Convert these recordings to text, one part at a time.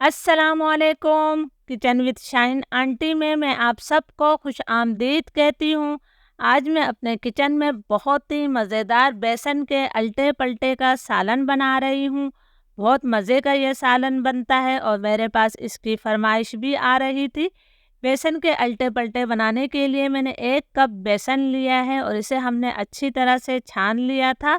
अस्सलामुअलैकुम। Kitchen with shine aunty में मैं आप सबको खुश आमदीद कहती हूँ। आज मैं अपने किचन में बहुत ही मज़ेदार बेसन के अल्टे पल्टे का सालन बना रही हूँ। बहुत मज़े का ये सालन बनता है और मेरे पास इसकी फरमाइश भी आ रही थी। बेसन के अल्टे पल्टे बनाने के लिए मैंने 1 कप बेसन लिया है और इसे हमने अच्छी तरह से छान लिया था।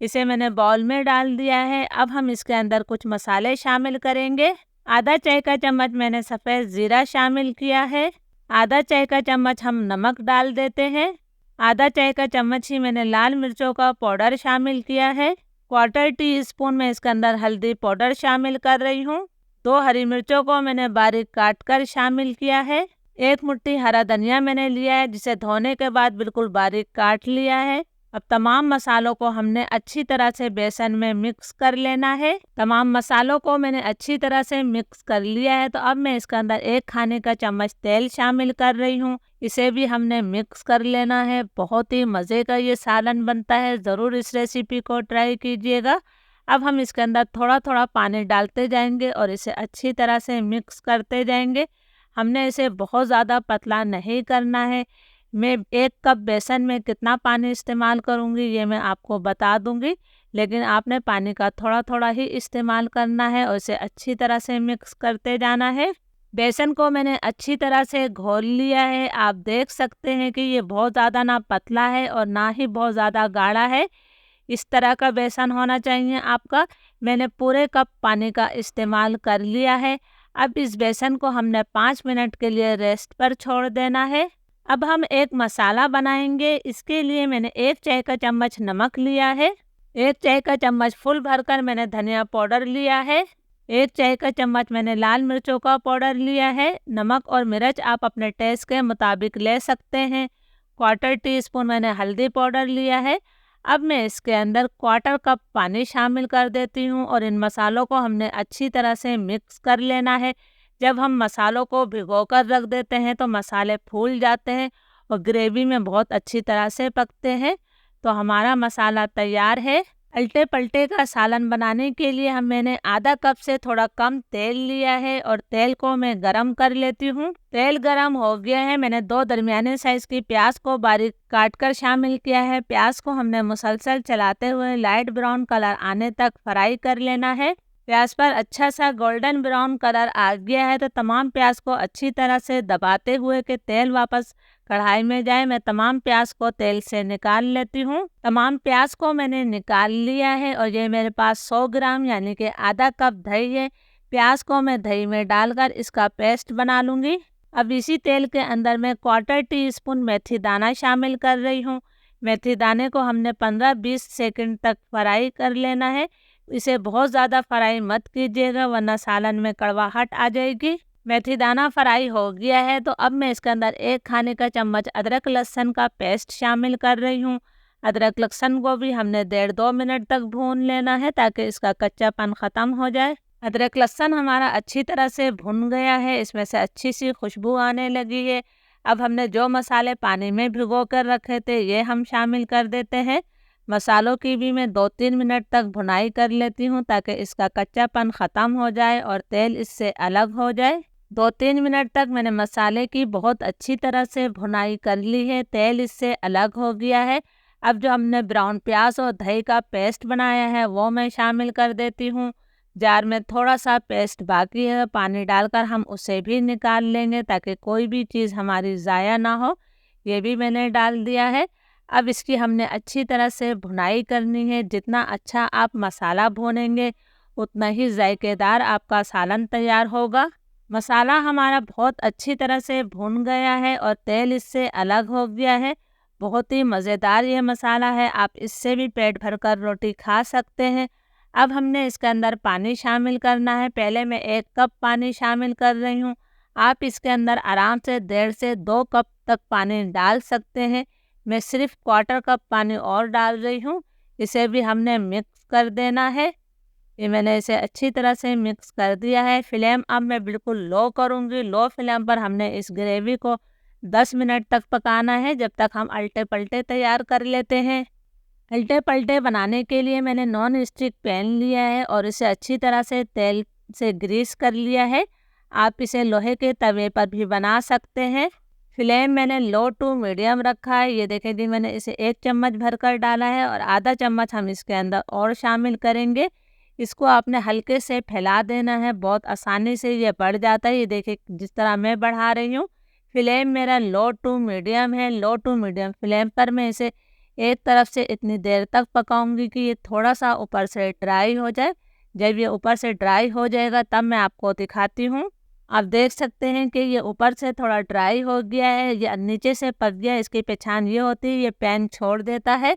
इसे मैंने बाउल में डाल दिया है। अब हम इसके अंदर कुछ मसाले शामिल करेंगे। आधा चाय का चम्मच मैंने सफ़ेद ज़ीरा शामिल किया है। आधा चाय का चम्मच हम नमक डाल देते हैं। आधा चाय का चम्मच ही मैंने लाल मिर्चों का पाउडर शामिल किया है। क्वार्टर टी स्पून में इसके अंदर हल्दी पाउडर शामिल कर रही हूँ। 2 हरी मिर्चों को मैंने बारीक काट कर शामिल किया है। 1 मुट्ठी हरा धनिया मैंने लिया है, जिसे धोने के बाद बिल्कुल बारीक काट लिया है। अब तमाम मसालों को हमने अच्छी तरह से बेसन में मिक्स कर लेना है। तमाम मसालों को मैंने अच्छी तरह से मिक्स कर लिया है। तो अब मैं इसके अंदर 1 खाने का चम्मच तेल शामिल कर रही हूँ। इसे भी हमने मिक्स कर लेना है। बहुत ही मज़े का ये सालन बनता है। ज़रूर इस रेसिपी को ट्राई कीजिएगा। अब हम इसके अंदर थोड़ा थोड़ा पानी डालते जाएंगे और इसे अच्छी तरह से मिक्स करते जाएंगे। हमने इसे बहुत ज़्यादा पतला नहीं करना है। मैं 1 कप बेसन में कितना पानी इस्तेमाल करूँगी ये मैं आपको बता दूँगी, लेकिन आपने पानी का थोड़ा-थोड़ा ही इस्तेमाल करना है और इसे अच्छी तरह से मिक्स करते जाना है। बेसन को मैंने अच्छी तरह से घोल लिया है। आप देख सकते हैं कि ये बहुत ज़्यादा ना पतला है और ना ही बहुत ज़्यादा गाढ़ा है। इस तरह का बेसन होना चाहिए आपका। मैंने पूरे कप पानी का इस्तेमाल कर लिया है। अब इस बेसन को हमने 5 मिनट के लिए रेस्ट पर छोड़ देना है। अब हम एक मसाला बनाएंगे। इसके लिए मैंने 1 चाय का चम्मच नमक लिया है। 1 चाय का चम्मच फुल भरकर मैंने धनिया पाउडर लिया है। 1 चाय का चम्मच मैंने लाल मिर्चों का पाउडर लिया है। नमक और मिर्च आप अपने टेस्ट के मुताबिक ले सकते हैं। क्वार्टर टी स्पून मैंने हल्दी पाउडर लिया है। अब मैं इसके अंदर क्वार्टर कप पानी शामिल कर देती हूँ और इन मसालों को हमने अच्छी तरह से मिक्स कर लेना है। जब हम मसालों को भिगोकर रख देते हैं तो मसाले फूल जाते हैं और ग्रेवी में बहुत अच्छी तरह से पकते हैं। तो हमारा मसाला तैयार है। अल्टे पल्टे का सालन बनाने के लिए मैंने आधा कप से थोड़ा कम तेल लिया है और तेल को मैं गरम कर लेती हूँ। तेल गरम हो गया है। मैंने 2 दरमियाने साइज की प्याज को बारीक काट कर शामिल किया है। प्याज को हमने मुसलसल चलाते हुए लाइट ब्राउन कलर आने तक फ्राई कर लेना है। प्याज पर अच्छा सा गोल्डन ब्राउन कलर आ गया है तो तमाम प्याज को अच्छी तरह से दबाते हुए कि तेल वापस कढ़ाई में जाए, मैं तमाम प्याज को तेल से निकाल लेती हूँ। तमाम प्याज को मैंने निकाल लिया है और ये मेरे पास 100 ग्राम यानी कि आधा कप दही है। प्याज को मैं दही में डालकर इसका पेस्ट बना लूँगी। अब इसी तेल के अंदर मैं क्वार्टर टी स्पून मेथी दाना शामिल कर रही हूँ। मेथी दाने को हमने 15-20 सेकंड तक फ्राई कर लेना है। इसे बहुत ज़्यादा फ्राई मत कीजिएगा वरना सालन में कड़वाहट आ जाएगी। मेथी दाना फ्राई हो गया है तो अब मैं इसके अंदर 1 खाने का चम्मच अदरक लहसुन का पेस्ट शामिल कर रही हूँ। अदरक लहसुन को भी हमने 1.5-2 मिनट तक भून लेना है ताकि इसका कच्चापन ख़त्म हो जाए। अदरक लहसुन हमारा अच्छी तरह से भुन गया है। इसमें से अच्छी सी खुशबू आने लगी है। अब हमने जो मसाले पानी में भिगो कर रखे थे ये हम शामिल कर देते हैं। मसालों की भी मैं 2-3 मिनट तक भुनाई कर लेती हूँ ताकि इसका कच्चापन ख़त्म हो जाए और तेल इससे अलग हो जाए। 2-3 मिनट तक मैंने मसाले की बहुत अच्छी तरह से भुनाई कर ली है। तेल इससे अलग हो गया है। अब जो हमने ब्राउन प्याज और दही का पेस्ट बनाया है वो मैं शामिल कर देती हूँ। जार में थोड़ा सा पेस्ट बाकी है, पानी डालकर हम उसे भी निकाल लेंगे ताकि कोई भी चीज़ हमारी ज़ाया ना हो। ये भी मैंने डाल दिया है। अब इसकी हमने अच्छी तरह से भुनाई करनी है। जितना अच्छा आप मसाला भूनेंगे उतना ही जायकेदार आपका सालन तैयार होगा। मसाला हमारा बहुत अच्छी तरह से भुन गया है और तेल इससे अलग हो गया है। बहुत ही मज़ेदार ये मसाला है। आप इससे भी पेट भरकर रोटी खा सकते हैं। अब हमने इसके अंदर पानी शामिल करना है। पहले मैं 1 कप पानी शामिल कर रही हूँ। आप इसके अंदर आराम से 1.5 से 2 कप तक पानी डाल सकते हैं। मैं सिर्फ क्वार्टर कप पानी और डाल रही हूँ। इसे भी हमने मिक्स कर देना है। ये मैंने इसे अच्छी तरह से मिक्स कर दिया है। फ्लेम अब मैं बिल्कुल लो करूँगी। लो फ्लेम पर हमने इस ग्रेवी को 10 मिनट तक पकाना है जब तक हम अल्टे पल्टे तैयार कर लेते हैं। अल्टे पल्टे बनाने के लिए मैंने नॉन स्टिक पैन लिया है और इसे अच्छी तरह से तेल से ग्रीस कर लिया है। आप इसे लोहे के तवे पर भी बना सकते हैं। फ्लेम मैंने लो टू मीडियम रखा है। ये देखें जी, मैंने इसे 1 चम्मच भरकर डाला है और आधा चम्मच हम इसके अंदर और शामिल करेंगे। इसको आपने हल्के से फैला देना है, बहुत आसानी से ये बढ़ जाता है। ये देखिए जिस तरह मैं बढ़ा रही हूँ। फ्लेम मेरा लो टू मीडियम है। लो टू मीडियम फ्लेम पर मैं इसे एक तरफ से इतनी देर तक पकाऊंगी कि ये थोड़ा सा ऊपर से ड्राई हो जाए। जब ये ऊपर से ड्राई हो जाएगा तब मैं आपको दिखाती हूँ। आप देख सकते हैं कि ये ऊपर से थोड़ा ड्राई हो गया है, ये नीचे से पक गया है। इसकी पहचान ये होती है, ये पैन छोड़ देता है।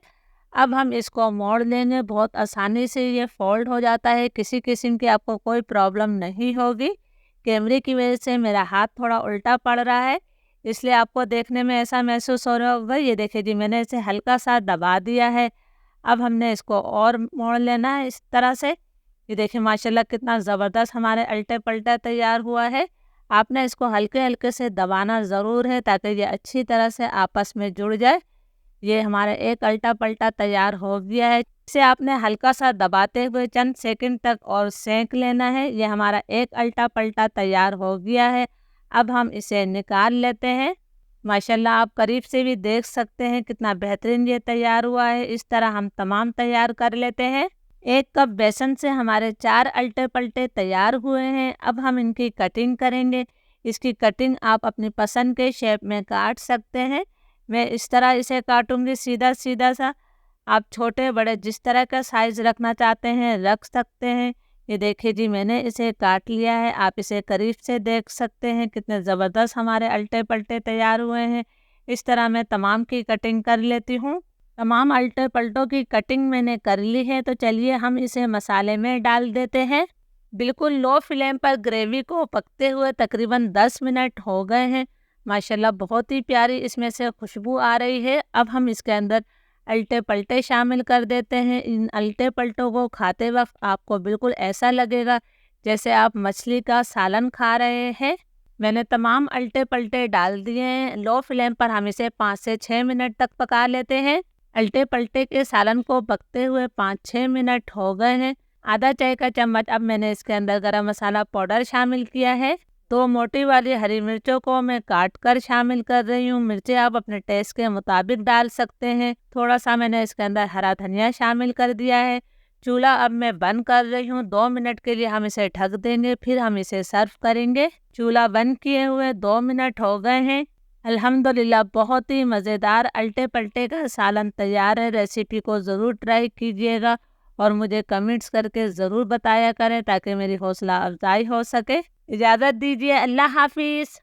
अब हम इसको मोड़ लेंगे, बहुत आसानी से ये फोल्ड हो जाता है। किसी किस्म की आपको कोई प्रॉब्लम नहीं होगी। कैमरे की वजह से मेरा हाथ थोड़ा उल्टा पड़ रहा है, इसलिए आपको देखने में ऐसा महसूस हो रहा होगा। ये देखिए जी, मैंने इसे हल्का सा दबा दिया है। अब हमने इसको और मोड़ लेना है इस तरह से। ये देखिए माशाल्लाह कितना ज़बरदस्त हमारे अल्टे पल्टा तैयार हुआ है। आपने इसको हल्के हल्के से दबाना ज़रूर है ताकि ये अच्छी तरह से आपस में जुड़ जाए। ये हमारा एक अल्टा पल्टा तैयार हो गया है। इसे आपने हल्का सा दबाते हुए चंद सेकंड तक और सेंक लेना है। ये हमारा एक अल्टा पल्टा तैयार हो गया है। अब हम इसे निकाल लेते हैं। माशाल्लाह आप करीब से भी देख सकते हैं कितना बेहतरीन ये तैयार हुआ है। इस तरह हम तमाम तैयार कर लेते हैं। 1 कप बेसन से हमारे 4 अल्टे पल्टे तैयार हुए हैं। अब हम इनकी कटिंग करेंगे। इसकी कटिंग आप अपनी पसंद के शेप में काट सकते हैं। मैं इस तरह इसे काटूंगी, सीधा सीधा सा। आप छोटे बड़े जिस तरह का साइज़ रखना चाहते हैं रख सकते हैं। ये देखिए जी, मैंने इसे काट लिया है। आप इसे करीब से देख सकते हैं कितने ज़बरदस्त हमारे अल्टे पल्टे तैयार हुए हैं। इस तरह मैं तमाम की कटिंग कर लेती हूँ। तमाम अल्टे पल्टों की कटिंग मैंने कर ली है, तो चलिए हम इसे मसाले में डाल देते हैं। बिल्कुल लो फ्लेम पर ग्रेवी को पकते हुए तकरीबन 10 मिनट हो गए हैं। माशाल्लाह बहुत ही प्यारी इसमें से खुशबू आ रही है। अब हम इसके अंदर अल्टे पल्टे शामिल कर देते हैं। इन अल्टे पल्टों को खाते वक्त आपको बिल्कुल ऐसा लगेगा जैसे आप मछली का सालन खा रहे हैं। मैंने तमाम अल्टे पल्टे डाल दिए हैं। लो फ्लेम पर हम इसे 5 से 6 मिनट तक पका लेते हैं। अल्टे पल्टे के सालन को पकते हुए 5-6 मिनट हो गए हैं। आधा चाय का चम्मच अब मैंने इसके अंदर गरम मसाला पाउडर शामिल किया है। 2 मोटी वाली हरी मिर्चों को मैं काट कर शामिल कर रही हूँ। मिर्चें आप अपने टेस्ट के मुताबिक डाल सकते हैं। थोड़ा सा मैंने इसके अंदर हरा धनिया शामिल कर दिया है। चूल्हा अब मैं बंद कर रही हूँ। 2 मिनट के लिए हम इसे ढक देंगे, फिर हम इसे सर्व करेंगे। चूल्हा बंद किए हुए 2 मिनट हो गए हैं। अल्हम्दुलिल्लाह बहुत ही मज़ेदार अल्टे पल्टे का सालन तैयार है। रेसिपी को ज़रूर ट्राई कीजिएगा और मुझे कमेंट्स करके ज़रूर बताया करें ताकि मेरी हौसला अफजाई हो सके। इजाज़त दीजिए, अल्लाह हाफिज़।